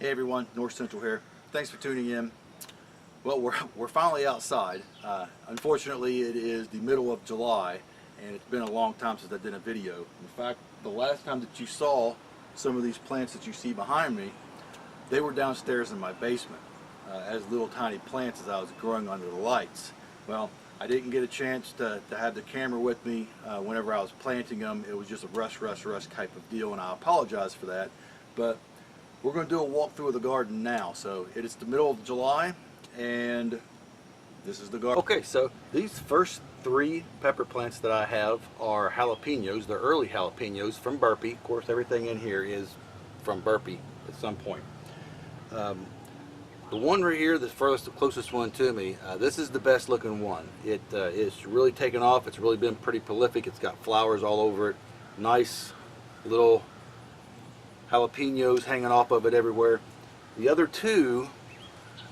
Hey everyone, North Central here. Thanks for tuning in. Well, we're finally outside. Unfortunately, it is the middle of July, and it's been a long time since I did a video. In fact, the last time that you saw some of these plants that you see behind me, they were downstairs in my basement as little tiny plants as I was growing under the lights. Well, I didn't get a chance to have the camera with me whenever I was planting them. It was just a rush type of deal, and I apologize for that. But we're going to do a walkthrough of the garden now. So it is the middle of July, and this is the garden. Okay, so these first three pepper plants that I have are jalapenos. They're early jalapenos from Burpee. Of course, everything in here is from Burpee at some point. The one right here, the closest one to me, this is the best looking one. It is really taken off. It's really been pretty prolific. It's got flowers all over it. Nice little jalapenos hanging off of it everywhere. The other two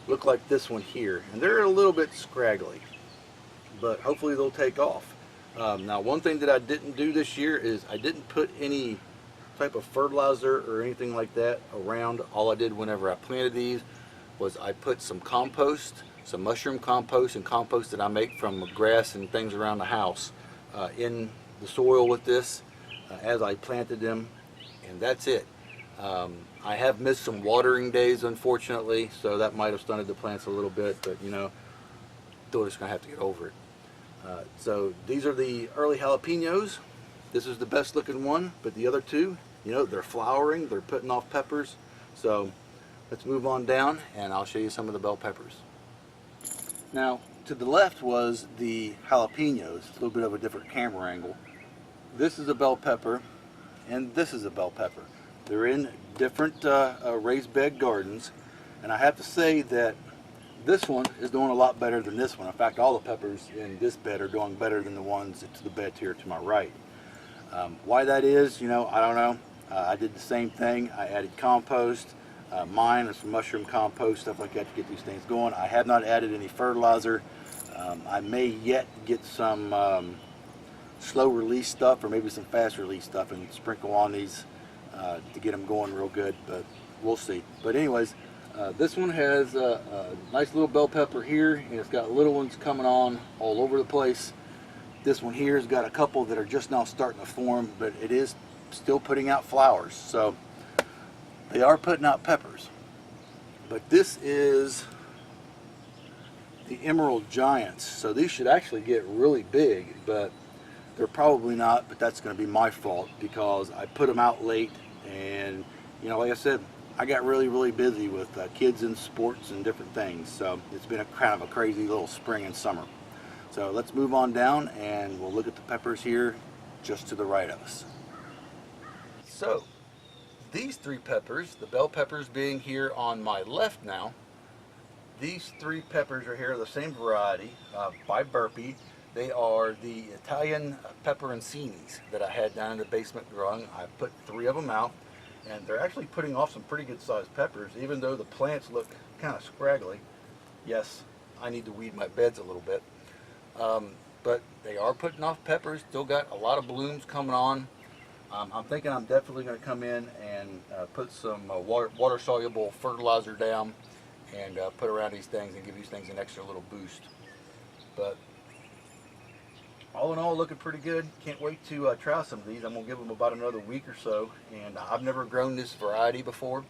look like this one here, and they're a little bit scraggly, but hopefully they'll take off. Now, one thing that I didn't do this year is I didn't put any type of fertilizer or anything like that around. All I did whenever I planted these was I put some compost, some mushroom compost and compost that I make from grass and things around the house in the soil with this as I planted them, and that's it. I have missed some watering days, unfortunately, so that might have stunted the plants a little bit, but you know, still just gonna have to get over it. So these are the early jalapenos. This is the best looking one, but the other two, you know, they're flowering, they're putting off peppers. So let's move on down and I'll show you some of the bell peppers. Now, to the left was the jalapenos, a little bit of a different camera angle. This is a bell pepper, and this is a bell pepper. They're in different raised bed gardens, and I have to say that this one is doing a lot better than this one. In fact, all the peppers in this bed are doing better than the ones to the bed here to my right. Why that is, you know, I don't know. I did the same thing. I added compost, mine and some mushroom compost, stuff like that to get these things going. I have not added any fertilizer. I may yet get some slow release stuff or maybe some fast release stuff and sprinkle on these to get them going real good, but we'll see. But anyways, this one has a nice little bell pepper here, and it's got little ones coming on all over the place. This one here has got a couple that are just now starting to form, but it is still putting out flowers, so they are putting out peppers. But this is the Emerald Giants, so these should actually get really big, but they're probably not. But that's going to be my fault because I put them out late, and you know, like I said, I got really busy with kids and sports and different things, so it's been a kind of a crazy little spring and summer. So let's move on down and we'll look at the peppers here just to the right of us. So these three peppers, the bell peppers being here on my left now, these three peppers are here, the same variety by Burpee. They are the Italian peperoncinis that I had down in the basement growing. I put three of them out, and they're actually putting off some pretty good sized peppers, even though the plants look kind of scraggly. Yes, I need to weed my beds a little bit. But they are putting off peppers, still got a lot of blooms coming on. I'm thinking I'm definitely going to come in and put some water soluble fertilizer down and put around these things and give these things an extra little boost. But all in all, looking pretty good. Can't wait to try some of these. I'm going to give them about another week or so, and I've never grown this variety before,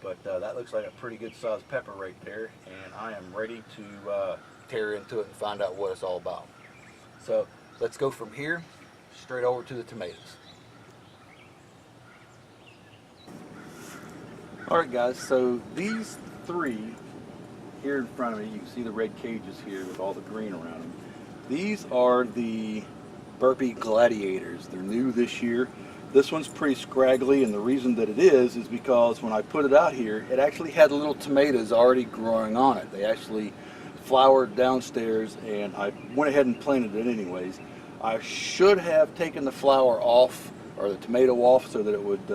but that looks like a pretty good sized pepper right there, and I am ready to tear into it and find out what it's all about. So let's go from here straight over to the tomatoes. Alright guys, so these three here in front of me, you can see the red cages here with all the green around them. These are the Burpee Gladiators. They're new this year. This one's pretty scraggly, and the reason that it is because when I put it out here, it actually had little tomatoes already growing on it. They actually flowered downstairs, and I went ahead and planted it anyways. I should have taken the flower off, or the tomato off, so that it would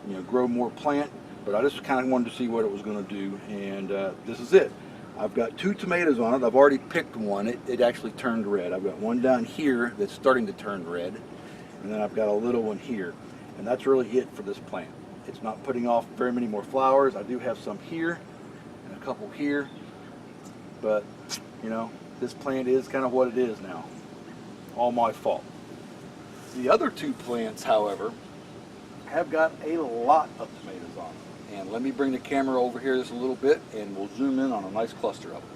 you know, grow more plant, but I just kind of wanted to see what it was going to do, and this is it. I've got two tomatoes on it. I've already picked one. It actually turned red. I've got one down here that's starting to turn red, and then I've got a little one here, and that's really it for this plant. It's not putting off very many more flowers. I do have some here and a couple here, but you know, this plant is kind of what it is now. All my fault. The other two plants, however, have got a lot of tomatoes on them. And let me bring the camera over here just a little bit and we'll zoom in on a nice cluster of them.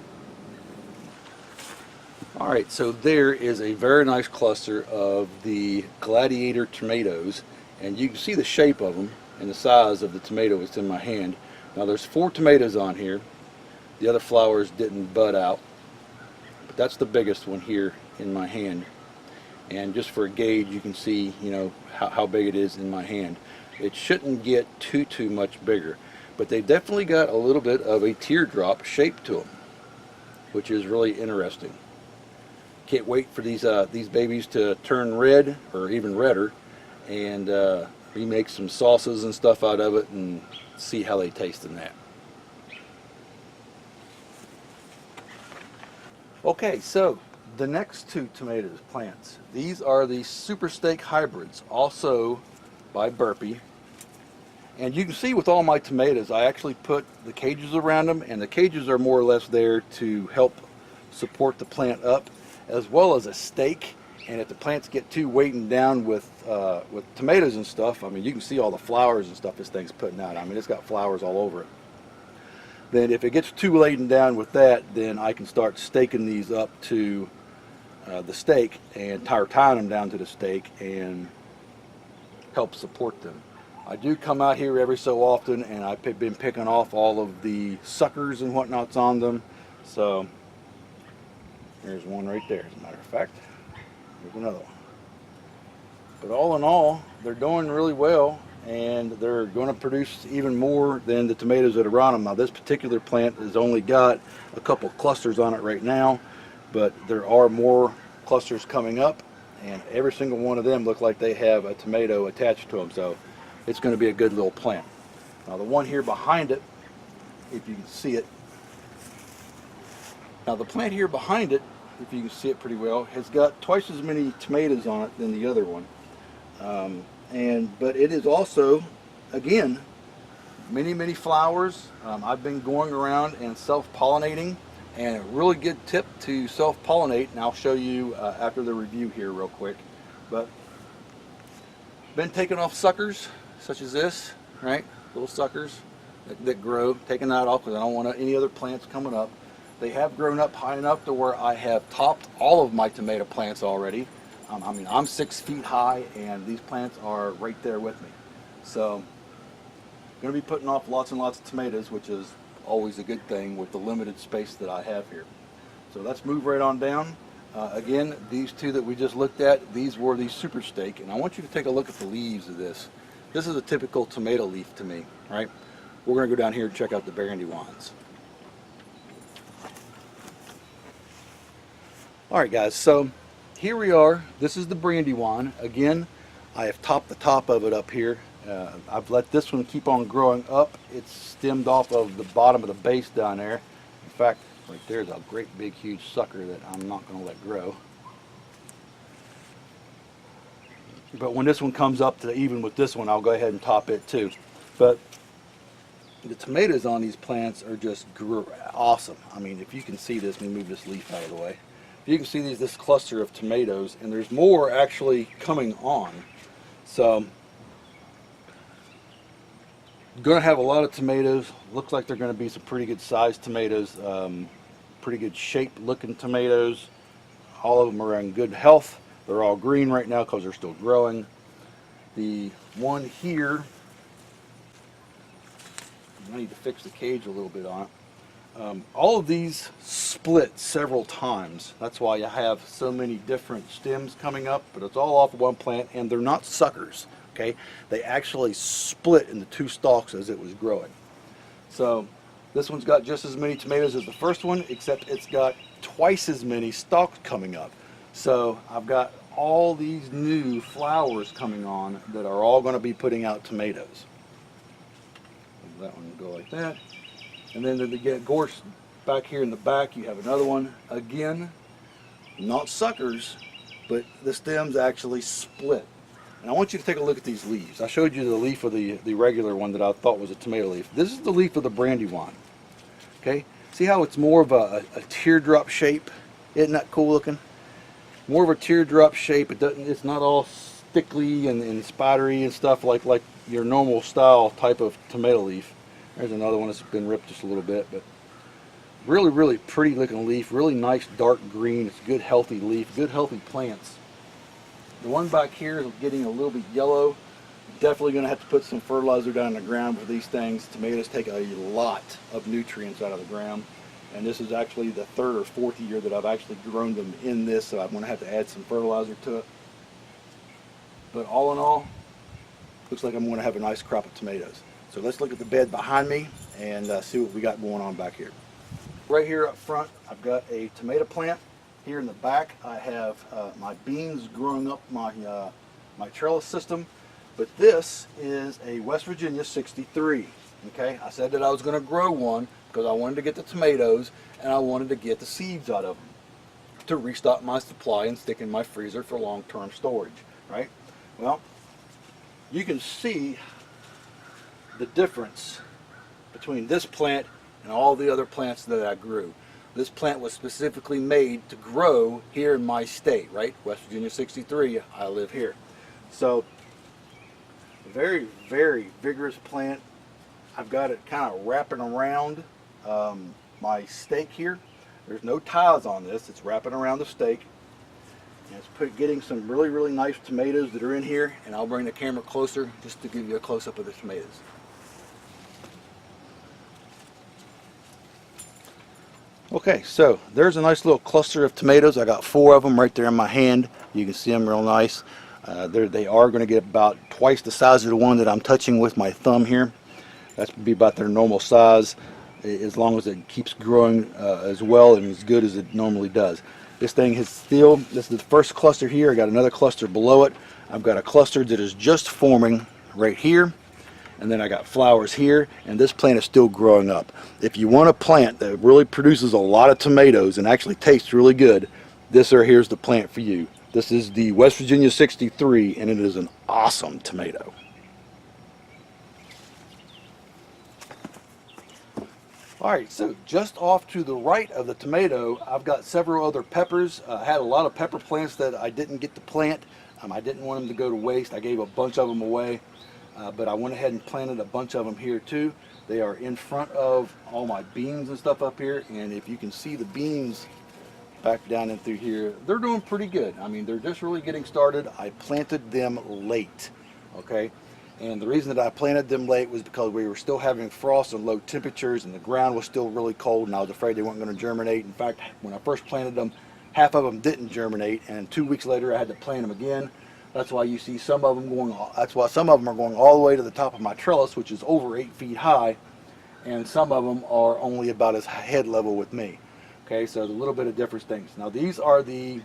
All right, so there is a very nice cluster of the Gladiator tomatoes, and you can see the shape of them and the size of the tomato that's in my hand. Now there's 4 tomatoes on here. The other flowers didn't bud out, but that's the biggest one here in my hand. And just for a gauge, you can see, you know, how big it is in my hand. It shouldn't get too much bigger, but they definitely got a little bit of a teardrop shape to them, which is really interesting. Can't wait for these babies to turn red or even redder, and remake some sauces and stuff out of it and see how they taste in that. Okay, so the next 2 tomatoes plants, these are the Super Steak hybrids, also by Burpee. And you can see with all my tomatoes, I actually put the cages around them, and the cages are more or less there to help support the plant up, as well as a stake. And if the plants get too weighted down with tomatoes and stuff, I mean, you can see all the flowers and stuff this thing's putting out. I mean, it's got flowers all over it. Then if it gets too laden down with that, then I can start staking these up to the stake and tying them down to the stake and help support them. I do come out here every so often, and I've been picking off all of the suckers and whatnots on them. So there's one right there, as a matter of fact. There's another one. But all in all, they're doing really well, and they're going to produce even more than the tomatoes that are on them. Now this particular plant has only got a couple clusters on it right now, but there are more clusters coming up, and every single one of them look like they have a tomato attached to them. So it's going to be a good little plant. Now the one here behind it, if you can see it, now the plant here behind it, if you can see it pretty well, has got twice as many tomatoes on it than the other one. But it is also, again, many flowers. I've been going around and self-pollinating, and a really good tip to self-pollinate, and I'll show you after the review here real quick. But been taking off suckers such as this, right? Little suckers that grow, taking that off because I don't want any other plants coming up. They have grown up high enough to where I have topped all of my tomato plants already. I mean, I'm 6 feet high, and these plants are right there with me. So I'm going to be putting off lots and lots of tomatoes, which is always a good thing with the limited space that I have here. So let's move right on down. Again, these 2 that we just looked at, these were the Super Steak, and I want you to take a look at the leaves of this. This is a typical tomato leaf to me, right? We're going to go down here and check out the Brandywines. Alright guys, so here we are. This is the Brandywine. Again, I have topped the top of it up here. I've let this one keep on growing up. It's stemmed off of the bottom of the base down there. In fact, right there's a great big huge sucker that I'm not going to let grow. But when this one comes up to even with this one, I'll go ahead and top it too. But the tomatoes on these plants are just awesome. I mean, if you can see this, let me move this leaf out of the way. You can see this cluster of tomatoes, and there's more actually coming on. So going to have a lot of tomatoes. Looks like they're going to be some pretty good sized tomatoes, pretty good shaped looking tomatoes. All of them are in good health. They're all green right now because they're still growing. The one here, I need to fix the cage a little bit on it. All of these split several times. That's why you have so many different stems coming up, but it's all off of one plant, and they're not suckers, okay? They actually split into 2 stalks as it was growing. So this one's got just as many tomatoes as the first one, except it's got twice as many stalks coming up. So I've got all these new flowers coming on that are all going to be putting out tomatoes. That one will go like that. And then to get gorse back here in the back, you have another one. Again, not suckers, but the stems actually split. And I want you to take a look at these leaves. I showed you the leaf of the regular one that I thought was a tomato leaf. This is the leaf of the Brandywine. Okay, see how it's more of a teardrop shape? Isn't that cool looking? More of a teardrop shape. It's not all stickly and spidery and stuff like your normal style type of tomato leaf. There's another one that's been ripped just a little bit, but really, really pretty looking leaf. Really nice dark green. It's a good healthy leaf. Good healthy plants. The one back here is getting a little bit yellow. Definitely going to have to put some fertilizer down in the ground for these things. Tomatoes take a lot of nutrients out of the ground. And this is actually the third or fourth year that I've actually grown them in this, so I'm going to have to add some fertilizer to it. But all in all, looks like I'm going to have a nice crop of tomatoes. So let's look at the bed behind me and see what we got going on back here. Right here up front, I've got a tomato plant. Here in the back, I have my beans growing up my trellis system. But this is a West Virginia 63. Okay, I said that I was going to grow one because I wanted to get the tomatoes and I wanted to get the seeds out of them to restock my supply and stick in my freezer for long-term storage, right? Well, you can see the difference between this plant and all the other plants that I grew. This plant was specifically made to grow here in my state, right? West Virginia 63, I live here. So, very, very vigorous plant. I've got it kind of wrapping around my stake here. There's no ties on this. It's wrapping around the stake. And it's getting some really, really nice tomatoes that are in here. And I'll bring the camera closer just to give you a close-up of the tomatoes. Okay, so there's a nice little cluster of tomatoes. I got 4 of them right there in my hand. You can see them real nice. They are going to get about twice the size of the one that I'm touching with my thumb here. That's going to be about their normal size, as long as it keeps growing as well and as good as it normally does. This thing is still, this is the first cluster here. I got another cluster below it. I've got a cluster that is just forming right here. And then I got flowers here, and this plant is still growing up. If you want a plant that really produces a lot of tomatoes and actually tastes really good, here's the plant for you. This is the West Virginia 63, and it is an awesome tomato. Alright, so just off to the right of the tomato, I've got several other peppers. I had a lot of pepper plants that I didn't get to plant. I didn't want them to go to waste. I gave a bunch of them away. But I went ahead and planted a bunch of them here too. They are in front of all my beans and stuff up here, and if you can see the beans back down in through here, they're doing pretty good. I mean, they're just really getting started. I planted them late, okay? And the reason that I planted them late was because we were still having frost and low temperatures, and the ground was still really cold, and I was afraid they weren't going to germinate. In fact, when I first planted them, half of them didn't germinate, and 2 weeks later I had to plant them again. That's why you see some of them going, that's why some of them are going all the way to the top of my trellis, which is over 8 feet high, and some of them are only about as head level with me. Okay, so there's a little bit of different things. Now these are the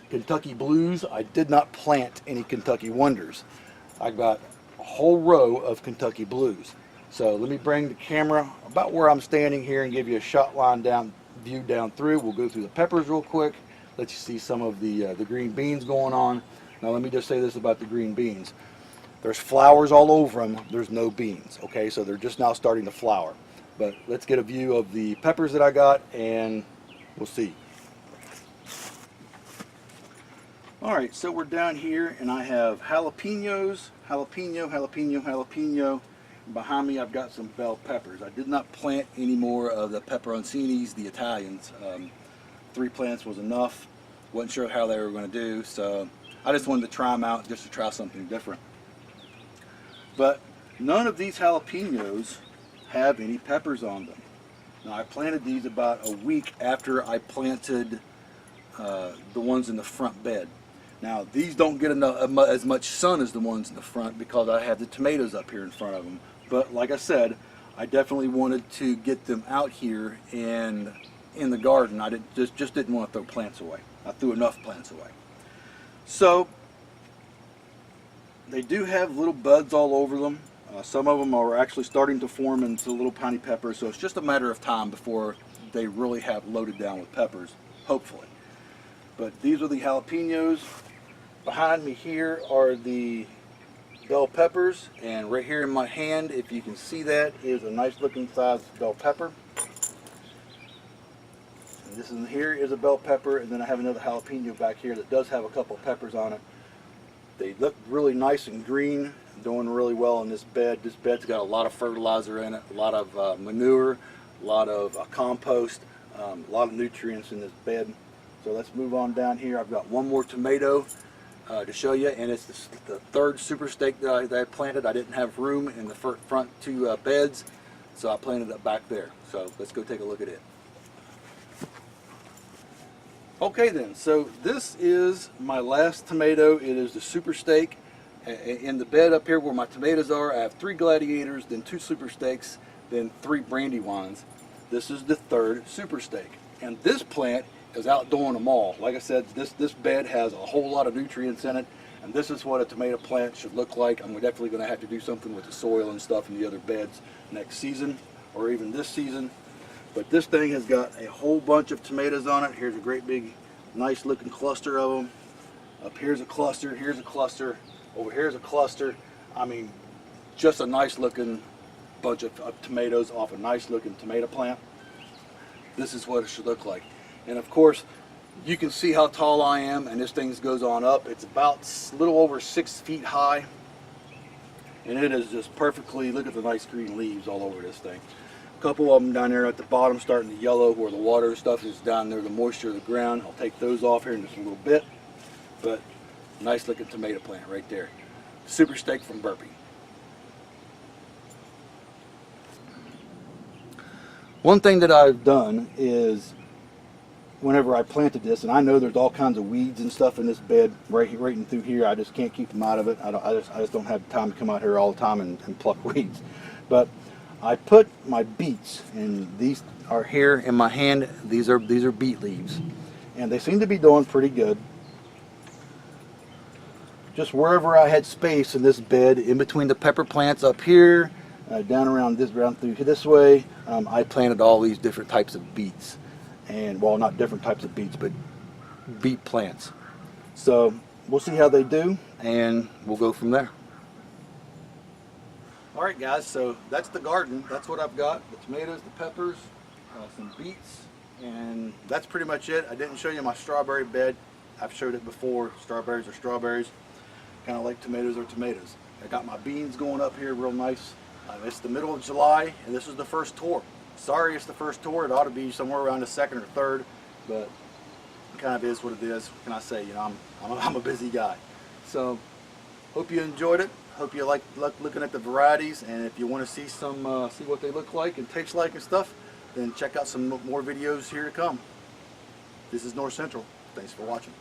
Kentucky Blues. I did not plant any Kentucky Wonders. I got a whole row of Kentucky Blues. So let me bring the camera about where I'm standing here and give you a shot line view down through. We'll go through the peppers real quick, let you see some of the green beans going on. Now let me just say this about the green beans. There's flowers all over them, there's no beans, okay? So they're just now starting to flower. But let's get a view of the peppers that I got and we'll see. Alright, so we're down here and I have jalapenos, jalapeno. Behind me I've got some bell peppers. I did not plant any more of the peperoncinis, the Italians. 3 plants was enough. Wasn't sure how they were going to do, so I just wanted to try them out just to try something different. But none of these jalapenos have any peppers on them. Now I planted these about a week after I planted the ones in the front bed. Now these don't get as much sun as the ones in the front because I have the tomatoes up here in front of them. But like I said, I definitely wanted to get them out here and in the garden. I just didn't want to throw plants away. I threw enough plants away. So they do have little buds all over them. Some of them are actually starting to form into little tiny peppers, so it's just a matter of time before they really have loaded down with peppers, hopefully. But these are the jalapenos. Behind me here are the bell peppers, and right here in my hand, if you can see that, is a nice looking sized bell pepper. And this in here is a bell pepper, and then I have another jalapeno back here that does have a couple of peppers on it. They look really nice and green, doing really well in this bed. This bed's got a lot of fertilizer in it, a lot of manure, a lot of compost, a lot of nutrients in this bed. So let's move on down here. I've got one more tomato to show you, and it's the third super stake that I planted. I didn't have room in the front two beds, so I planted it back there. So let's go take a look at it. Okay then, so this is my last tomato. It is the super stake. In the bed up here where my tomatoes are, I have 3 gladiators, then 2 super stakes, then 3 brandywines. This is the third super stake. And this plant is outdoing them all. Like I said, this bed has a whole lot of nutrients in it, and this is what a tomato plant should look like. I'm definitely going to have to do something with the soil and stuff in the other beds next season, or even this season. But this thing has got a whole bunch of tomatoes on it. Here's a great big, nice looking cluster of them. Up here's a cluster, here's a cluster, over here's a cluster. I mean, just a nice looking bunch of tomatoes off a nice looking tomato plant. This is what it should look like. And of course, you can see how tall I am, and this thing goes on up. It's about a little over 6 feet high, and it is just perfectly, look at the nice green leaves all over this thing. A couple of them down there at the bottom starting to yellow where the water and stuff is down there, the moisture of the ground. I'll take those off here in just a little bit, but nice looking tomato plant right there. Super stake from Burpee. One thing that I've done is, whenever I planted this, and I know there's all kinds of weeds and stuff in this bed right and through here. I just can't keep them out of it. I just don't have time to come out here all the time and pluck weeds. But I put my beets, and these are here in my hand. These are beet leaves, and they seem to be doing pretty good. Just wherever I had space in this bed, in between the pepper plants up here, down around through this way, I planted all these different types of beets. And, well, not different types of beets, but beet plants. So we'll see how they do, and we'll go from there. All right, guys, so that's the garden. That's what I've got: the tomatoes, the peppers, some beets, and that's pretty much it. I didn't show you my strawberry bed. I've showed it before. Strawberries are strawberries, kind of like tomatoes are tomatoes. I got my beans going up here real nice. It's the middle of July, and this is the first tour. Sorry it's the first tour. It ought to be somewhere around the second or third, but it kind of is what it is. What can I say? You know, I'm a busy guy. So hope you enjoyed it. Hope you like looking at the varieties, and if you want to see see what they look like and taste like and stuff, then check out some more videos here to come. This is North Central. Thanks for watching.